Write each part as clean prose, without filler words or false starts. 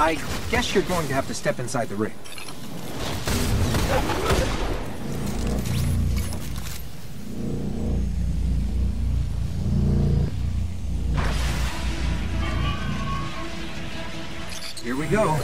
I guess you're going to have to step inside the ring. Here we go.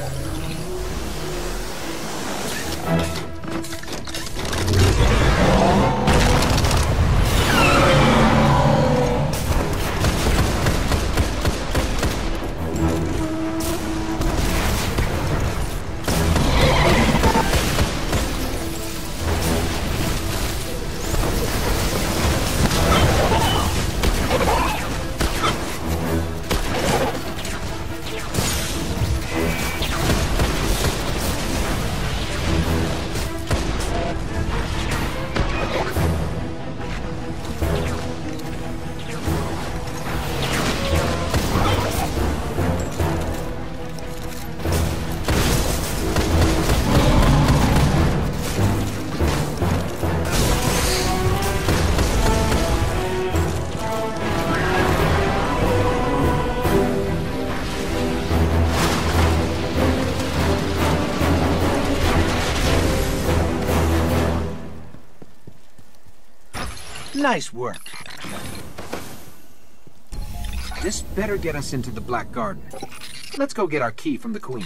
Nice work. This better get us into the Black Garden. Let's go get our key from the Queen.